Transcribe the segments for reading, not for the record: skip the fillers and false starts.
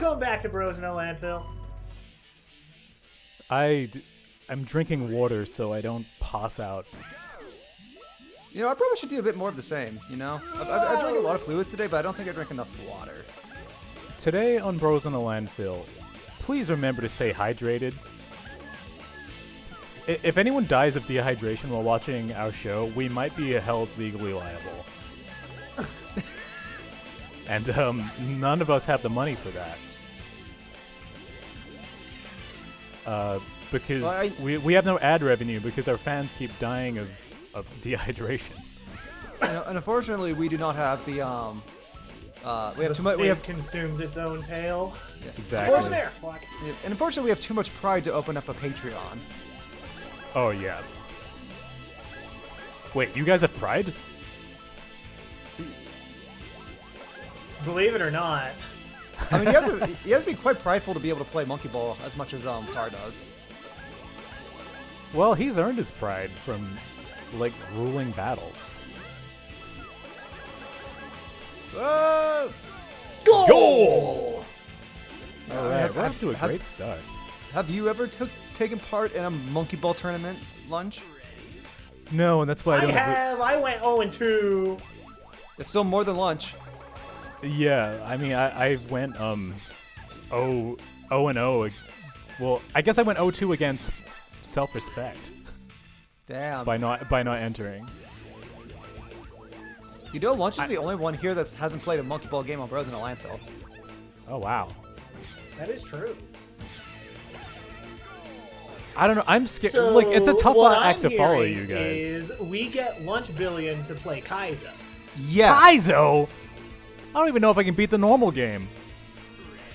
Welcome back to Bros No Landfill. I'm drinking water so I don't pass out. You know, I probably should do a bit more of the same, you know? I drank a lot of fluids today, but I don't think I drank enough water. Today on Bros on the Landfill, please remember to stay hydrated. If anyone dies of dehydration while watching our show, we might be held legally liable. And none of us have the money for that. Because we have no ad revenue because our fans keep dying of dehydration. And unfortunately, we do not have the we have The too much. snake consumes its own tail. Exactly. Over there, fuck. And unfortunately, we have too much pride to open up a Patreon. Oh yeah. Wait, you guys have pride? Believe it or not. I mean, you have to be quite prideful to be able to play Monkey Ball as much as Tar does. Well, he's earned his pride from, like, ruling battles. Whoa! Goal! All right, we're off to a great start. Have you ever taken part in a Monkey Ball tournament, Lunch? No, and that's why I don't have. I went 0-2. It's still more than Lunch. Yeah, I mean, I went 0-0. Well, I guess I went 0-2 against Self-Respect. Damn. By not entering. You know, Lunch is the only one here that hasn't played a Monkey Ball game on Bros in a Landfill. Oh wow. That is true. I don't know. I'm scared. So Like, it's a tough what act to I'm follow, hearing you guys. Is we get Lunchbillion to play Kaizo. Yeah. Kaizo? I don't even know if I can beat the normal game.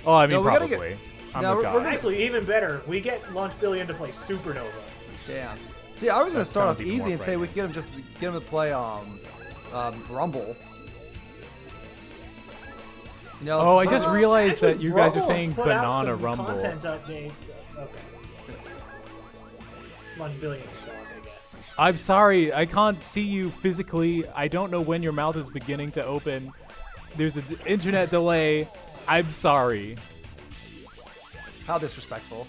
Oh, I mean, No, we gotta probably. I'm No, a we're god. gonna- Actually, even better, we get Lunchbillion to play Supernova. Damn. See, I was gonna That start sounds off even easy more and say we frightening. could get him to play Rumble. You know, Oh, I just realized that Actually, you guys are Rumble's saying put out Banana some Rumble. Content updates. Okay. Lunchbillion is dog, I guess. I'm sorry, I can't see you physically. I don't know when your mouth is beginning to open. There's an internet delay. I'm sorry. How disrespectful.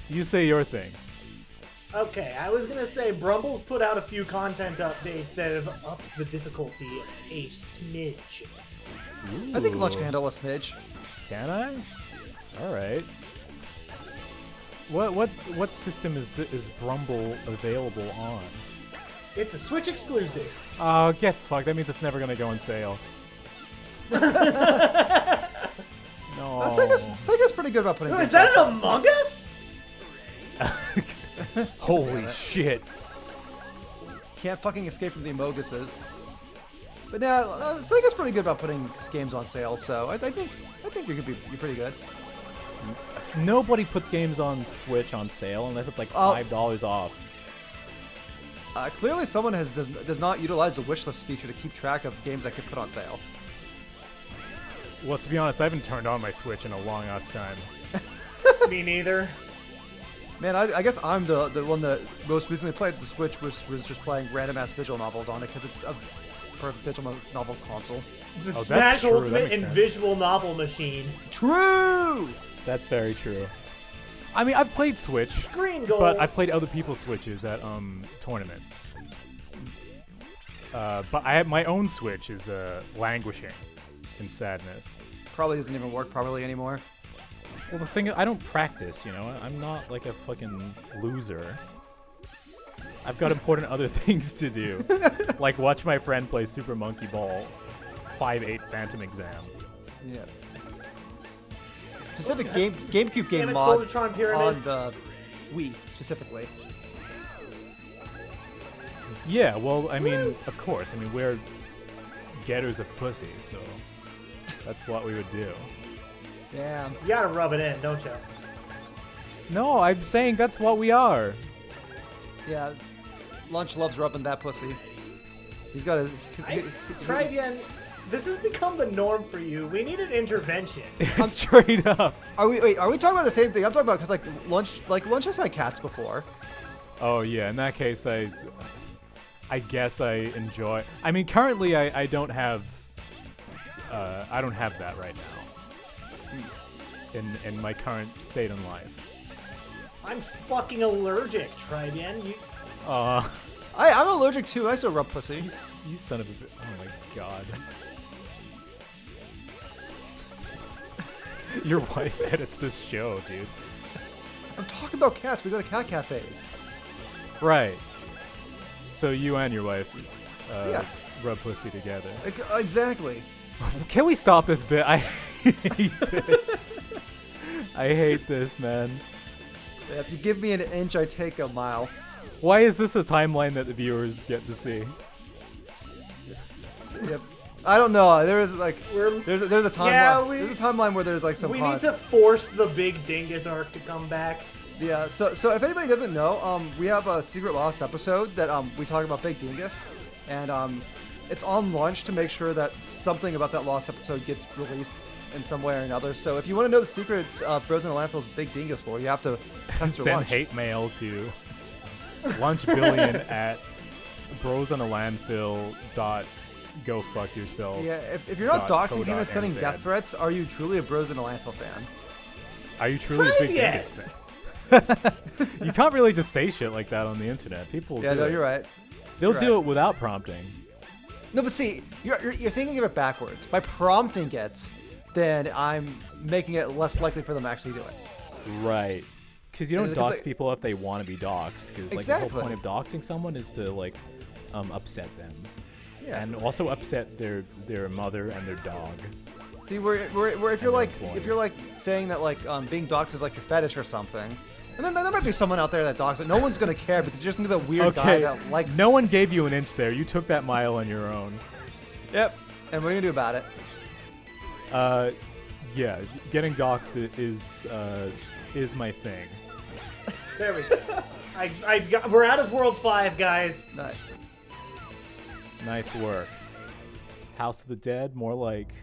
You say your thing. Okay, I was gonna say Brumble's put out a few content updates that have upped the difficulty a smidge. I think Lunch Ooh. can handle a smidge. Can I? All right. What system is Brumble available on? It's a Switch exclusive. Oh, get fucked. That means it's never gonna go on sale. No. Sega's pretty good about putting. Oh, is games that out. an Among Us? Holy shit. Can't fucking escape from the Amoguses. But now Sega's pretty good about putting games on sale, so I think you're pretty good. Nobody puts games on Switch on sale unless it's like $5 off. Clearly, someone does not utilize the wishlist feature to keep track of games that could put on sale. Well, to be honest, I haven't turned on my Switch in a long ass time. Me neither. Man, I guess I'm the one that most recently played the Switch was just playing random ass visual novels on it because it's a perfect visual novel console. The that's Smash true, that Ultimate makes and sense. Visual Novel Machine. True. That's very true. I mean, I've played Switch, Green Gold. but I've played other people's Switches at tournaments. But my own Switch is languishing in sadness. Probably doesn't even work properly anymore. Well, the thing is, I don't practice, you know? I'm not like a fucking loser. I've got important other things to do. Like watch my friend play Super Monkey Ball 5-8 Phantom Exam. Yeah. Specific GameCube game Damn it, mod Solartron Pyramid. on the Wii specifically. Yeah, well, I mean, of course. I mean, we're getters of pussy, so that's what we would do. Damn. You gotta rub it in, don't you? No, I'm saying that's what we are. Yeah. Lunch loves rubbing that pussy. He's got a. Trybien, this has become the norm for you. We need an intervention. Straight up. Are we talking about the same thing? I'm talking about because Lunch has had cats before. Oh yeah, in that case, I guess I enjoy. I mean, currently I don't have that right now. in my current state in life. I'm fucking allergic, Trybien. You... I'm allergic too. I still rub pussy. You son of a... Oh my god. Your wife edits this show, dude. I'm talking about cats. We go to cat cafes. Right. So you and your wife Yeah. rub pussy together. Exactly. Can we stop this bit? I hate this. I hate this, man. Yeah, if you give me an inch, I take a mile. Why is this a timeline that the viewers get to see? Yep. I don't know. There's a timeline. Yeah, there's a timeline where there's like some. We need to force the big dingus arc to come back. Yeah. So if anybody doesn't know, we have a secret lost episode that we talk about Big Dingus, and it's on lunch to make sure that something about that lost episode gets released in some way or another. So if you want to know the secrets of Frozen Landfill's Big Dingus lore, you have to test your Send lunch. hate mail to Lunchbillion at brosonalandfill.go fuck yourself. Yeah, if you're not doxing him and .co.nz. sending death threats, are you truly a Bros in a Landfill fan? Are you truly a Big Trybien! Dingus fan? You can't really just say shit like that on the internet. People will Yeah, do no, it. you're right. They'll You're do right. it without prompting. No, but see, you're thinking of it backwards. By prompting it, then I'm making it less likely for them to actually do it. Right. Because you don't Because, dox like- people if they want to be doxed. Because the Exactly. whole point of doxing someone is to upset them, Yeah. and also upset their mother and their dog. See, where if you're their like employer. saying that being doxed is like your fetish or something, and then there might be someone out there that doxed, but no one's gonna care because you're just gonna be the weird guy Okay. that likes. No one gave you an inch there. You took that mile on your own. Yep. And what are you gonna do about it? Yeah, getting doxed is my thing. There we go. We're out of World 5, guys. Nice. Nice work. House of the Dead, more like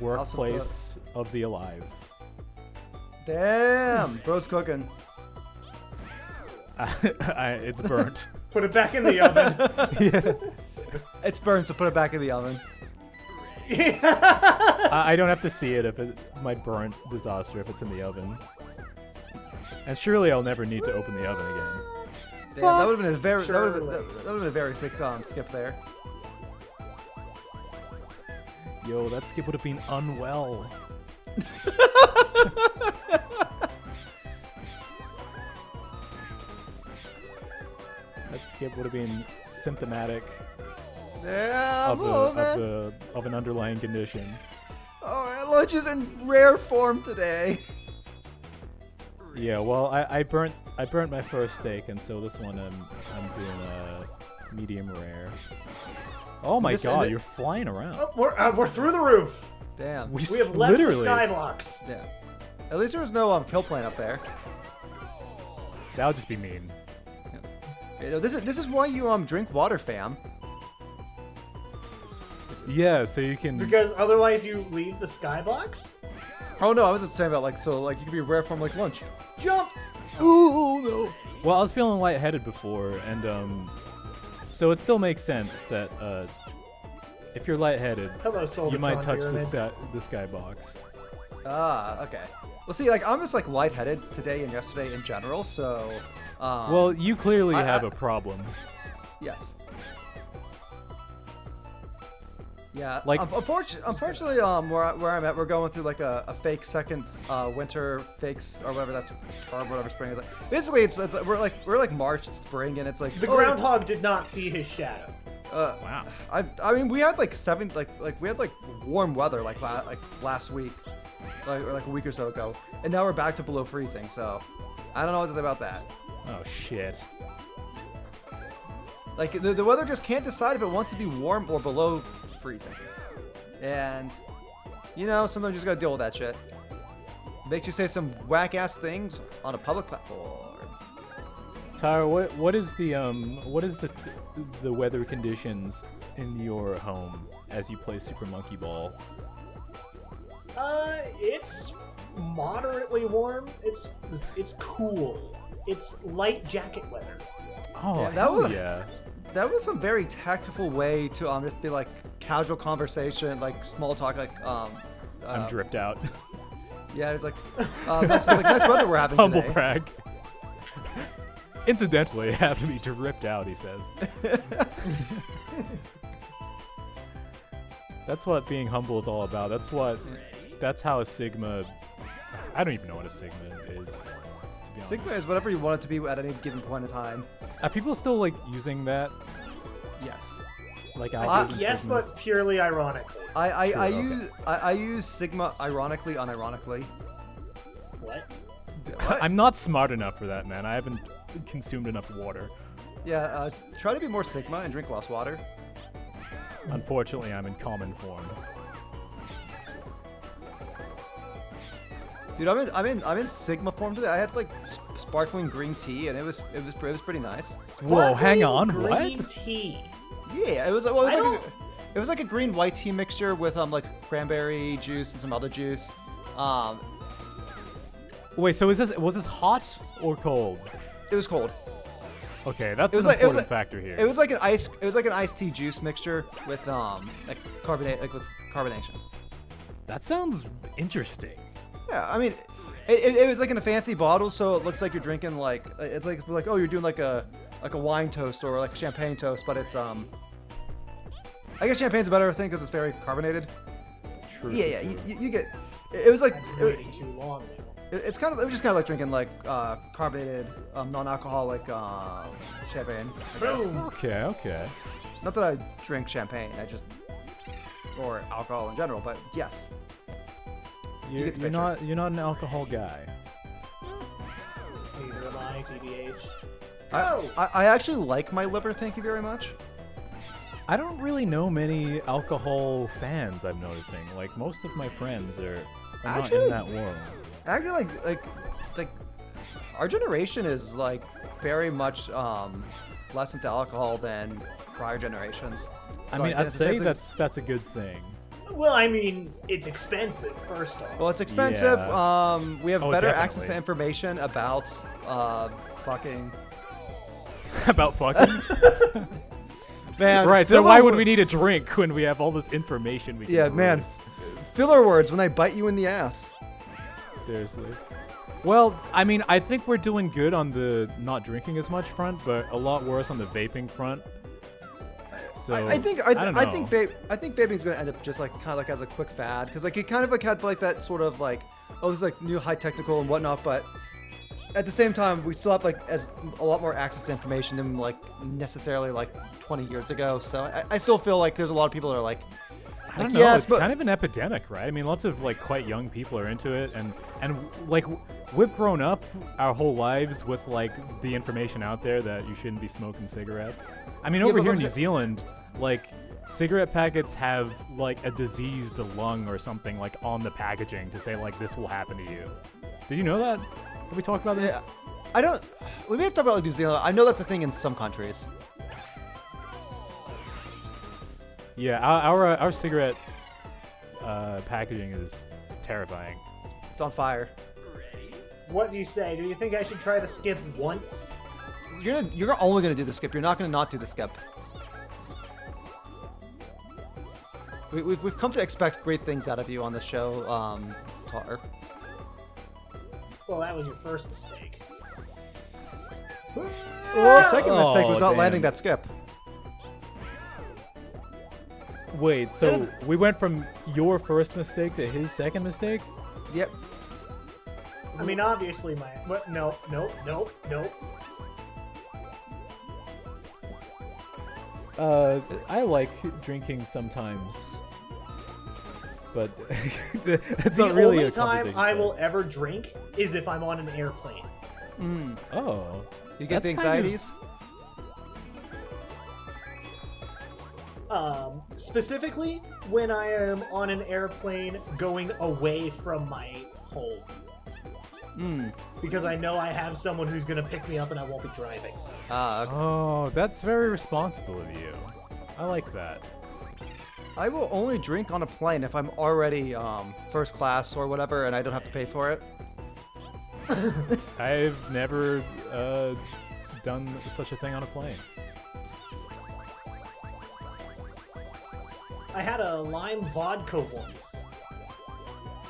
Workplace of the Alive. Damn, bro's cooking. It's burnt. Put it back in the oven. It's burned, so put it back in the oven. I don't have to see it if it my burnt disaster if it's in the oven. And surely I'll never need to open the oven again. Damn, that would have been a very Surely. that would have been a very sick skip there. Yo, that skip would have been unwell. That skip would have been symptomatic Damn, man. of an underlying condition. Oh, lunch is in rare form today. Yeah, well, I burnt my first steak, and so this one I'm doing medium rare. Oh my This god, ended- you're flying around. Oh, we're through the roof. Damn. We have left literally, the sky blocks. Yeah. At least there was no kill plane up there. That would just be mean. You know, this is why you drink water, fam. Yeah, so you can. Because otherwise you leave the sky blocks. Oh no, I was just saying about you could be rare form like lunch. Jump. Ooh, no. Well, I was feeling lightheaded before, and so it still makes sense that if you're lightheaded, Hello, Soldatron you might touch pyramids. the skybox. Ah, okay. Well, see, I'm just lightheaded today and yesterday in general, so. Well, you clearly I- have I- a problem. Yes. Yeah. Like- unfortunately, where I'm at, we're going through a fake second winter fakes or whatever that's term, whatever spring is. Basically, it's we're like March, it's spring, and it's like The groundhog did not see his shadow. Wow. I mean, we had we had warm weather last week, or a week or so ago, and now we're back to below freezing. So I don't know what to say about that. Oh shit. The weather just can't decide if it wants to be warm or below freezing. And, sometimes you just gotta deal with that shit. Makes you say some whack-ass things on a public platform. Tyra, what is the weather conditions in your home as you play Super Monkey Ball? It's moderately warm. It's cool. It's light jacket weather. Oh, Yeah, that hell was- yeah. That was a very tactful way to just be like casual conversation, like small talk, like I'm dripped out. Yeah, it's like nice weather we're having Humble today. brag. Incidentally, I have to be dripped out, he says. That's what being humble is all about. That's how a Sigma. I don't even know what a Sigma is. To be honest. Sigma is whatever you want it to be at any given point in time. Are people still like using that? Yes. Like I alphas think and yes, sigmas? but purely ironically. I use Sigma ironically, unironically. What? I'm not smart enough for that, man. I haven't consumed enough water. Yeah, try to be more Sigma and drink less water. Unfortunately, I'm in common form. Dude, I'm in Sigma form today. I had like sparkling green tea, and it was pretty nice. Whoa, hang on, Green what? tea. Yeah, it was like a green white tea mixture with like cranberry juice and some other juice. Wait, so was this hot or cold? It was cold. Okay, that's It was an like- it was important like- factor here. It was like an iced tea juice mixture with with carbonation. That sounds interesting. Yeah, I mean, it was like in a fancy bottle, so it looks like you're drinking like it's like oh, you're doing like a wine toast or like a champagne toast, but it's I guess champagne's a better thing because it's very carbonated. True. Yeah, true. you get. It was like I've been waiting too long. it was just kind of like drinking like carbonated non-alcoholic champagne. I guess. Boom. Okay. Not that I drink champagne, or alcohol in general, but yes. You're get the not an alcohol guy. Neither am I, TBH. I actually like my liver, thank you very much. I don't really know many alcohol fans. I'm noticing. Like most of my friends are not Actually- in that world. Actually, like our generation is like very much less into alcohol than prior generations. I mean, Like, I'd it's say definitely- that's a good thing. Well, I mean, it's expensive, first off. Well, it's expensive. Yeah. We have Oh, better access definitely. to information about fucking. About fucking. Man, Right. So filler why would wo- we need a drink when we have all this information we can Yeah, man. peruse? Filler words when they bite you in the ass. Seriously. Well, I mean, I think we're doing good on the not drinking as much front, but a lot worse on the vaping front. So I think don't know. vaping's gonna end up just like kind of like as a quick fad because like it kind of like had like that sort of like oh this is like new high technical and whatnot, but at the same time we still have like as a lot more access to information than like necessarily like 20 years ago. So I still feel like there's a lot of people that are like I don't like, know. yes, It's but- kind of an epidemic, right? I mean, lots of like quite young people are into it, and like we've grown up our whole lives with like the information out there that you shouldn't be smoking cigarettes. I mean, Yeah, over but here in I'm New sa- Zealand, like cigarette packets have like a diseased lung or something like on the packaging to say like this will happen to you. Did you know that? Did we talk about this? Yeah, I don't. We may have to talk about like New Zealand. I know that's a thing in some countries. Yeah, our cigarette packaging is terrifying. It's on fire. What do you say? Do you think I should try the skip once? You're only gonna do the skip. You're not gonna not do the skip. We've come to expect great things out of you on this show, Tar. Well, that was your first mistake. Your second mistake was Oh, not damn. landing that skip. Wait, That so is- we went from your first mistake to his second mistake? Yep. I mean, obviously my... What? No. I like drinking sometimes, but that's The not really only a time conversation I starter. will ever drink is if I'm on an airplane. Oh, You get that's the kind of- anxieties. Specifically, when I am on an airplane going away from my home. Because I know I have someone who's going to pick me up and I won't be driving. Oh, that's very responsible of you. I like that. I will only drink on a plane if I'm already first class or whatever, and I don't have to pay for it. I've never done such a thing on a plane. I had a lime vodka once,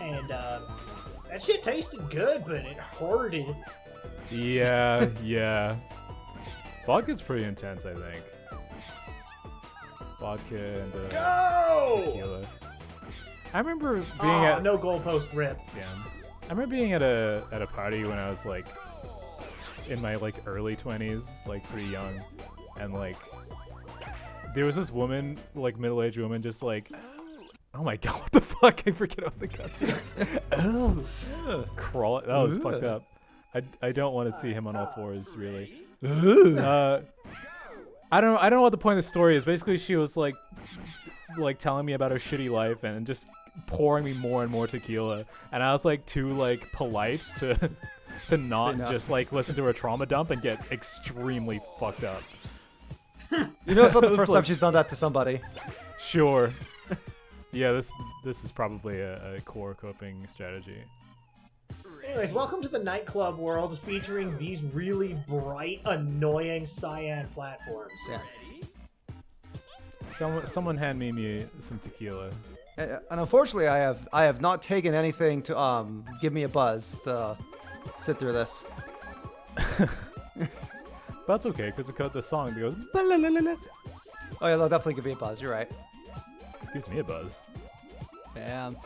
and that shit tasted good, but it hurted. Yeah, yeah. Vodka's pretty intense, I think. Vodka and tequila. I remember being at no goalpost rip. Damn. I remember being at a party when I was like in my like early 20s, like pretty young, and like there was this woman, like middle-aged woman, just like, oh my god, what the fuck? I forget all the cutscenes. Crawl. That was fucked up. I don't want to see him on all fours, really. I don't know what the point of the story is. Basically, she was like telling me about her shitty life and just pouring me more and more tequila, and I was like too like polite to not just like listen to her trauma dump and get extremely fucked up. You know, it's not the first time she's done that to somebody. Sure. Yeah, this is probably a core coping strategy. Anyways, welcome to the nightclub world featuring these really bright, annoying cyan platforms. Yeah. Someone hand me some tequila. And unfortunately, I have not taken anything to give me a buzz to sit through this. That's okay, because the song goes. "Ba-la-la-la-la." Oh yeah, that'll definitely give me a buzz. You're right. Gives me a buzz. Damn.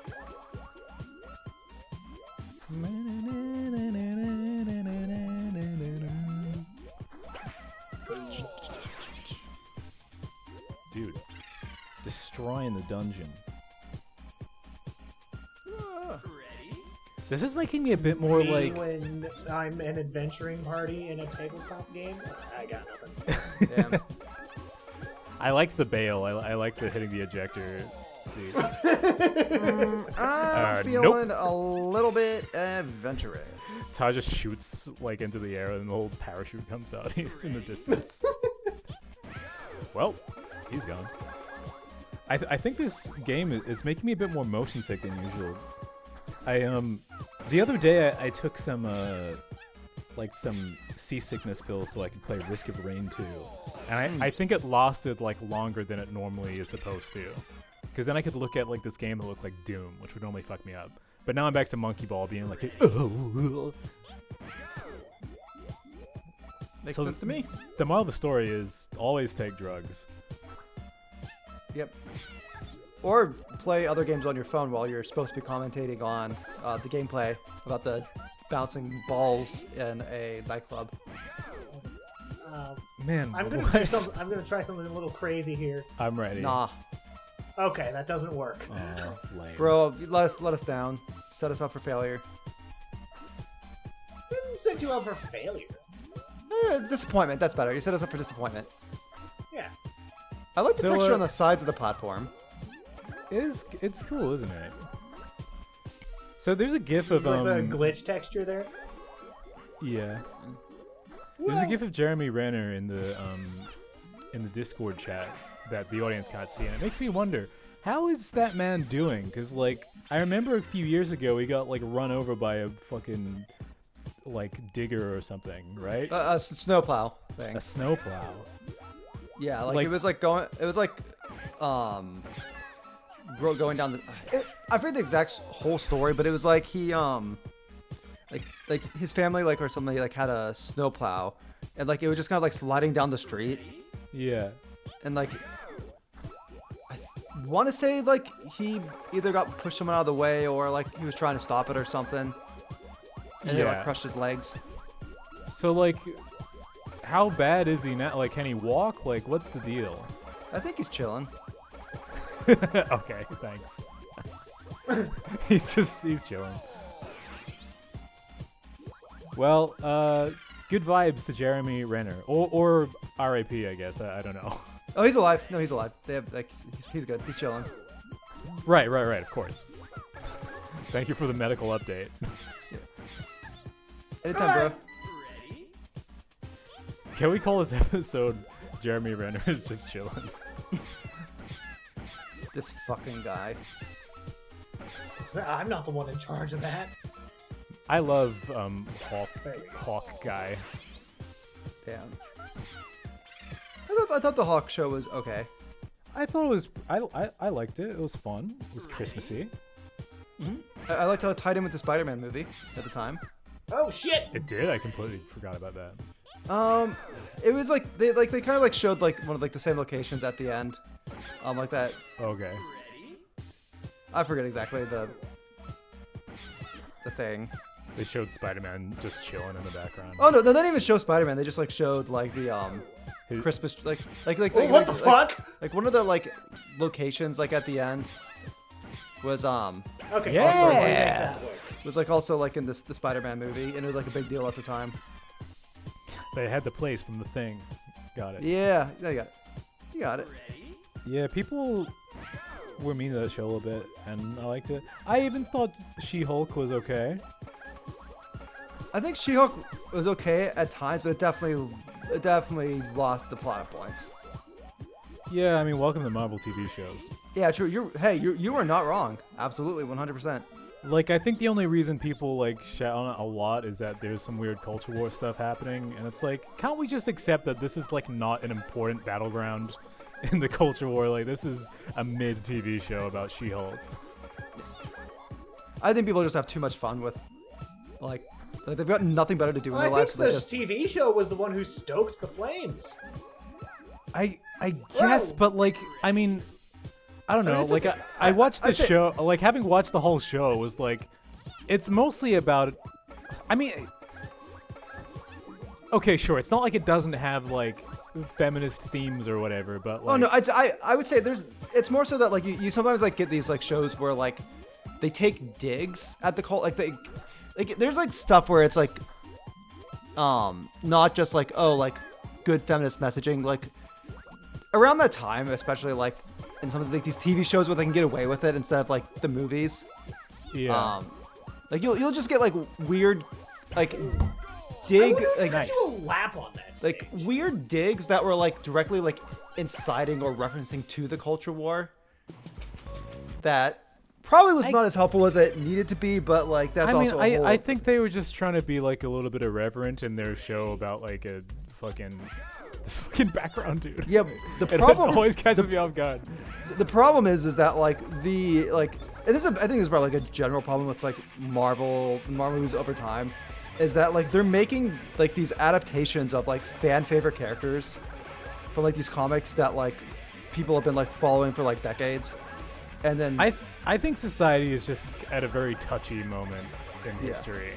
Dude, destroying the dungeon. This is making me a bit more like when I'm an adventuring party in a tabletop game. I got nothing. Damn. I liked the bail. I like the hitting the ejector seat. I'm feeling a little bit adventurous. Ty just shoots like into the air and the whole parachute comes out in the distance. Well, he's gone. I think this game is making me a bit more motion sick than usual. The other day I took some seasickness pills so I could play Risk of Rain 2, and I think it lasted like longer than it normally is supposed to, because then I could look at like this game that looked like Doom, which would normally fuck me up. But now I'm back to Monkey Ball being like, Makes sense to me. The moral of the story is always take drugs. Yep. Or play other games on your phone while you're supposed to be commentating on the gameplay about the bouncing balls in a nightclub. Man, I'm gonna try something a little crazy here. I'm ready. Nah. Okay, that doesn't work. Oh, lame. Bro, let us down. Set us up for failure. I didn't set you up for failure. Disappointment. That's better. You set us up for disappointment. Yeah. I like the So, texture on the sides of the platform. It's cool, isn't it? So there's a gif of Like the glitch texture there. Yeah. There's a gif of Jeremy Renner in the Discord chat that the audience can't see, and it makes me wonder, how is that man doing? Because like I remember a few years ago he got like run over by a fucking like digger or something, right? A snowplow thing. A snowplow. Yeah, like it was like going. It was like going down the. I forget the exact whole story, but it was like he like his family like or somebody like had a snowplow, and like it was just kind of like sliding down the street, Yeah. and like I want to say like he either got pushed someone out of the way or like he was trying to stop it or something, and it like crushed his legs. So like, how bad is he now? Like, can he walk? Like, what's the deal? I think he's chilling. Okay, thanks. he's chilling. Well, good vibes to Jeremy Renner, or R.I.P. I guess. I don't know. Oh, he's alive. No, he's alive. They have like he's good. He's chilling. Right. Of course. Thank you for the medical update. Anytime, bro. Can we call this episode Jeremy Renner is just chilling? This fucking guy. I'm not the one in charge of that. I love Hawk guy. Damn. I thought the Hawk show was okay. I thought it was. I liked it. It was fun. It was Christmassy. I liked how it tied in with the Spider-Man movie at the time. Oh shit! It did. I completely forgot about that. It was like they kind of like showed like one of like the same locations at the end, like that. Okay. I forget exactly the thing. They showed Spider-Man just chilling in the background. Oh no, they didn't even show Spider-Man. They just like showed like the Christmas Oh, what the fuck? Like one of the like locations like at the end was Okay. Yeah. Also, make that work. was like also like in the Spider-Man movie, and it was like a big deal at the time. They had the place from the thing. Got it. Yeah, you got it. Yeah, people were mean to that show a little bit, and I liked it. I even thought She-Hulk was okay. I think She-Hulk was okay at times, but it definitely lost the plot points. Yeah, I mean, welcome to Marvel TV shows. Yeah, true. You were not wrong. Absolutely, 100%. Like, I think the only reason people, like, shout on it a lot is that there's some weird culture war stuff happening, and it's like, can't we just accept that this is, like, not an important battleground in the culture war? Like, this is a mid-TV show about She-Hulk. I think people just have too much fun with, like they've got nothing better to do in Well, their I lives. think So they the just, TV show was the one who stoked the flames. I guess, but, like, I mean, I don't know. Like, I watched the show, like, having watched the whole show was, like, it's mostly about, I mean, okay, sure, it's not like it doesn't have, like, feminist themes or whatever, but, like... oh no, I would say it's more so that like you sometimes like get these like shows where like they take digs at the cult, like there's like stuff where it's like not just like like good feminist messaging, like around that time, especially like in some of like these TV shows where they can get away with it instead of like the movies. Yeah. Like you'll just get like weird like dig like I do a lap on that stage. like weird digs that were like directly like inciting or referencing to the culture war that probably was not as helpful as it needed to be, but like that's I mean, also a whole... I think they were just trying to be like a little bit irreverent in their show about like this fucking background dude. Yeah, the It problem always catches me off guard. the problem is that like the like it is I think this is probably like a general problem with like Marvel movies over time, is that like they're making like these adaptations of like fan favorite characters from like these comics that like people have been like following for like decades, and then I think society is just at a very touchy moment in history,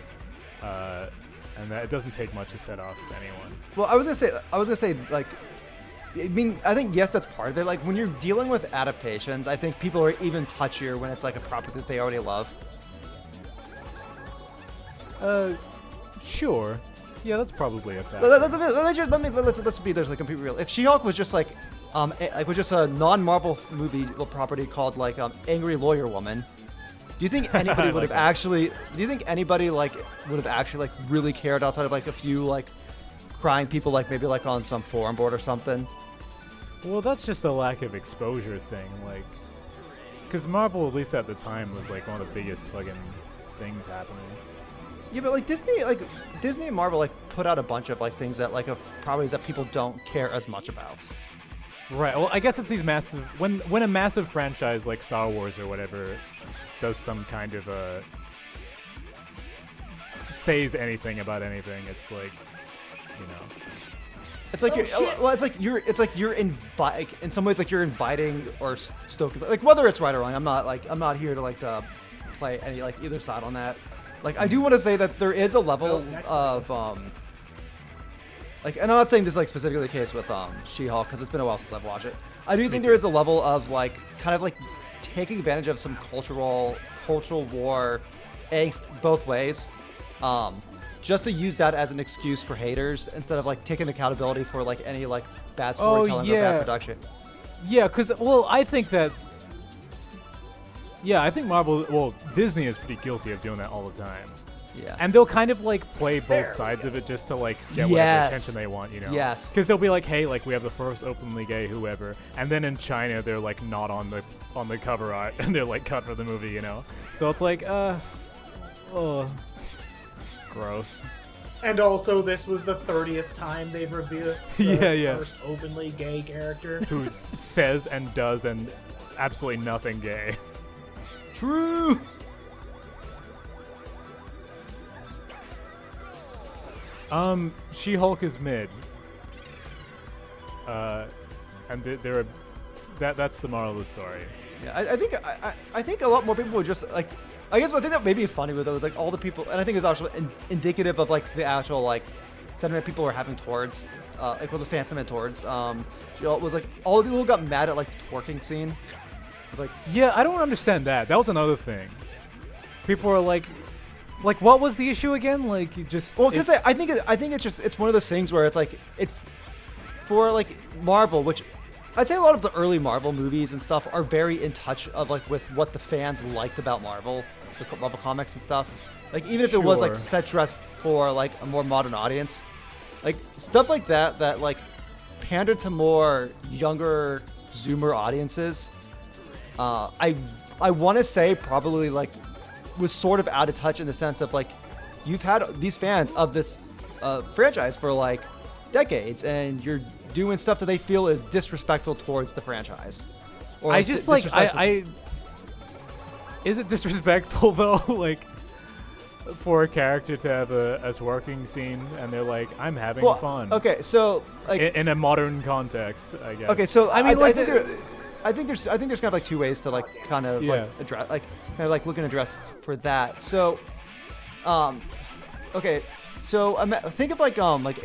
and that it doesn't take much to set off anyone. well, I was gonna say like, I mean, I think yes, that's part of it. Like when you're dealing with adaptations, I think people are even touchier when it's like a property that they already love. Sure. Yeah, that's probably a fact. Let's be there's like completely real. If She-Hulk was just like was just a non-Marvel movie property called like Angry Lawyer Woman, do you think anybody would have actually? Do you think anybody like would have actually like really cared outside of like a few like crying people like maybe like on some forum board or something? Well, that's just a lack of exposure thing, like, because Marvel, at least at the time, was like one of the biggest fucking things happening. Yeah, but like Disney and Marvel like put out a bunch of like things that like of properties that people don't care as much about. Right. Well, I guess it's these massive when a massive franchise like Star Wars or whatever does some kind of says anything about anything, it's like, you know. It's like it's like you're in some ways like you're inviting or stoking, like whether it's right or wrong. I'm not here to like to play any like either side on that. Like I do want to say that there is a level of like, and I'm not saying this is like specifically the case with She-Hulk because it's been a while since I've watched it. I do think there is a level of like kind of like taking advantage of some cultural war angst both ways, just to use that as an excuse for haters instead of like taking accountability for like any like bad storytelling or bad production. Yeah, because I think that. Yeah, I think Disney is pretty guilty of doing that all the time. Yeah. And they'll kind of like play both sides of it just to like get whatever attention they want, you know? Yes. Because they'll be like, hey, like we have the first openly gay whoever, and then in China they're like not on the cover art and they're like cut for the movie, you know? So it's like, gross. And also, this was the 30th time they've revealed the Yeah. first openly gay character. Who says and does and absolutely nothing gay. True. She-Hulk is mid. And that's the moral of the story. Yeah, I think a lot more people would just like. I guess one thing that may be funny with it was like all the people, and I think it's actually indicative of like the actual like sentiment people were having towards, like what the fans sentiment towards. Was like all the people who got mad at like the twerking scene. Like, Yeah, I don't understand that. That was another thing. People are like, what was the issue again? Like, you just well, because I think it's one of those things where it's like it's for like Marvel, which I'd say a lot of the early Marvel movies and stuff are very in touch of like with what the fans liked about Marvel, the Marvel comics and stuff. Like even if it was like Sure. set dressed for like a more modern audience, like stuff like that like pandered to more younger Zoomer audiences. I want to say probably like was sort of out of touch in the sense of like you've had these fans of this franchise for like decades, and you're doing stuff that they feel is disrespectful towards the franchise. Or I just like I is it disrespectful though, like for a character to have a twerking scene and they're like, I'm having fun. Okay, so like In a modern context, I guess. okay, so I mean, like, I think there's kind of like two ways to like kind of like address like kind of like look and address for that. So, okay, so think of like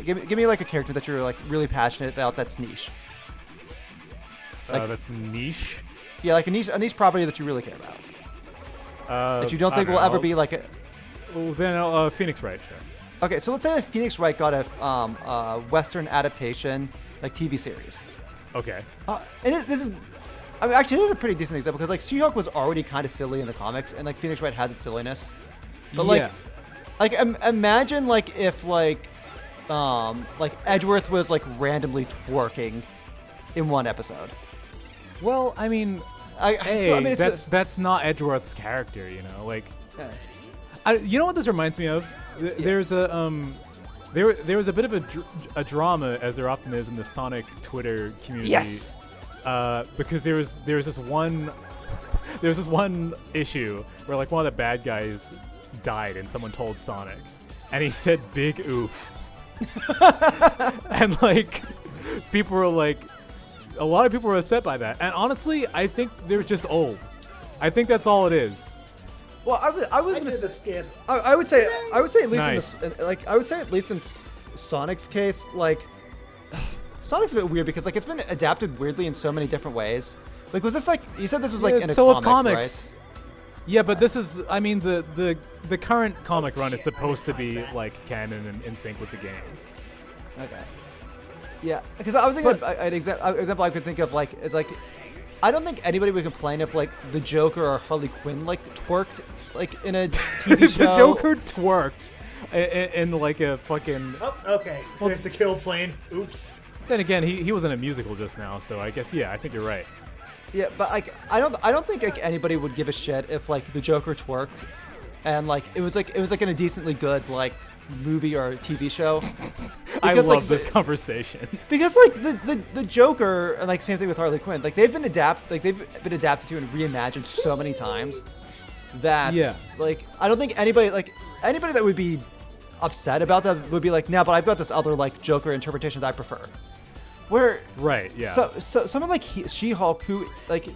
give me like a character that you're like really passionate about that's niche. Like, that's niche. Yeah, like a niche property that you really care about. That you don't I think don't will ever know. be like a. Well, then Phoenix Wright, sure. Okay, so let's say that Phoenix Wright got a Western adaptation like TV series. Okay. And this is, I mean, actually, this is a pretty decent example because like She-Hulk was already kind of silly in the comics, and like Phoenix Wright has its silliness. But Yeah. like imagine like if like Edgeworth was like randomly twerking in one episode. Well, I mean, that's not Edgeworth's character, you know. Like, you know what this reminds me of? There's a there was a bit of a drama, as there often is in the Sonic Twitter community. Yes. Because there was this one issue where like one of the bad guys died and someone told Sonic, and he said "big oof," and like people were like, a lot of people were upset by that. And honestly, I think they're just old. I think that's all it is. Well, I was I gonna did the say, skip. I would say at least Nice. I would say at least in Sonic's case, like Sonic's a bit weird because like it's been adapted weirdly in so many different ways. Like, was this like you said this was like in a so comic, of comics. right? Yeah, but this is, I mean, the current comic run is supposed to be like canon and in sync with the games. Okay. Yeah, because I was thinking an example I could think of like is like I don't think anybody would complain if like the Joker or Harley Quinn like twerked like in a TV show. The Joker twerked in like a fucking. Oh, okay. There's the kill plane. Oops. Then again, he was in a musical just now, so I guess I think you're right. Yeah, but like I don't think like anybody would give a shit if like the Joker twerked, and like it was like in a decently good like movie or TV show. I Because, love like, this conversation. Because like the Joker and like same thing with Harley Quinn, like they've been adapted to and reimagined so many times that like I don't think anybody that would be upset about that would be like, nah, but I've got this other like Joker interpretation that I prefer. Where Right, yeah. So someone like She-Hulk who like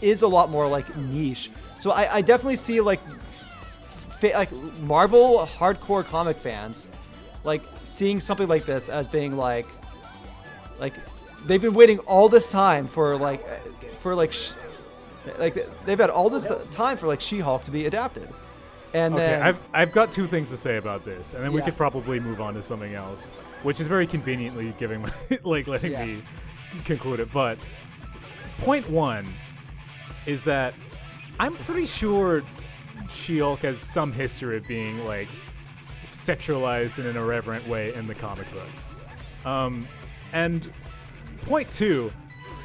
is a lot more like niche. So I definitely see like like Marvel hardcore comic fans like seeing something like this as being like they've been waiting all this time for they've had all this time for like She-Hulk to be adapted. And Okay, then I've got two things to say about this, and then we Yeah. could probably move on to something else, which is very conveniently giving letting Yeah. me conclude it. But point one is that I'm pretty sure She-Hulk has some history of being like sexualized in an irreverent way in the comic books. And point two,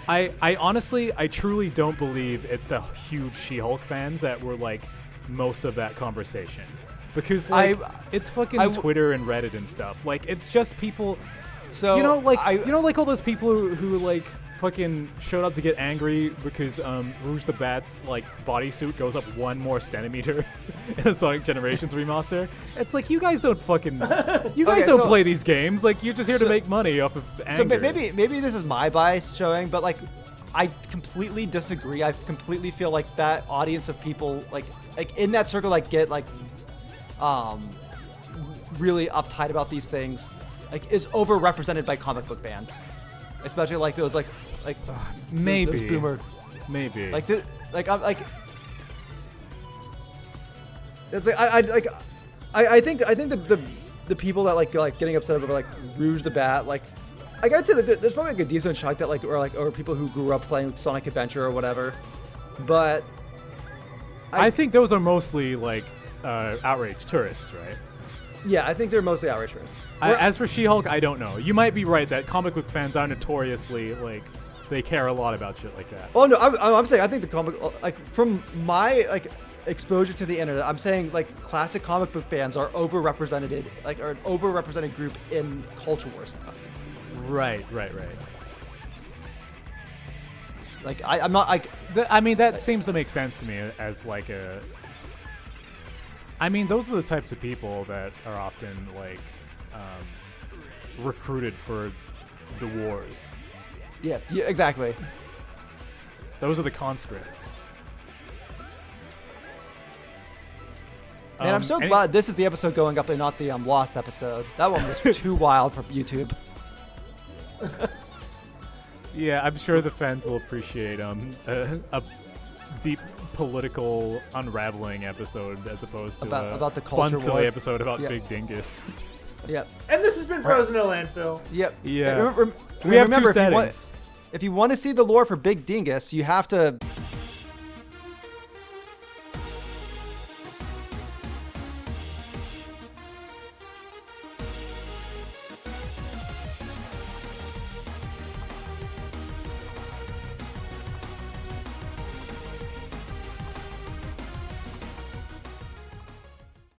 I honestly, I truly don't believe it's the huge She-Hulk fans that were like most of that conversation. because like it's fucking Twitter and Reddit and stuff. Like it's just people. So like all those people who like fucking showed up to get angry because Rouge the Bat's like bodysuit goes up 1 more centimeter in a Sonic Generations remaster. It's like you guys don't play these games. Like you're just here to make money off of anger. So maybe this is my bias showing, but like I completely disagree. I completely feel like that audience of people like in that circle like get like really uptight about these things like is overrepresented by comic book fans, especially like those like maybe those boomer like it's like I think the people that like getting upset over like Rouge the Bat like I'd say that there's probably like a decent chunk that like or people who grew up playing Sonic Adventure or whatever, but I think those are mostly like outraged tourists, right? Yeah, I think they're mostly outraged tourists. As for She-Hulk, I don't know. You might be right that comic book fans are notoriously like they care a lot about shit like that. Oh no, I'm saying I think the comic like from my like exposure to the internet, I'm saying like classic comic book fans are overrepresented, like are an overrepresented group in culture war stuff. Right. Like I'm not like. I mean that seems to make sense to me as like a. I mean those are the types of people that are often like recruited for the wars. Yeah, exactly. Those are the conscripts. Man, I'm so glad this is the episode going up and not the Lost episode. That one was too wild for YouTube. Yeah, I'm sure the fans will appreciate a deep political unraveling episode as opposed to about the fun, silly war. episode about Big Dingus. Yep. And this has been Pros No Landfill. Yep. Yeah. Remember, we have 2 settings. If you want to see the lore for Big Dingus, you have to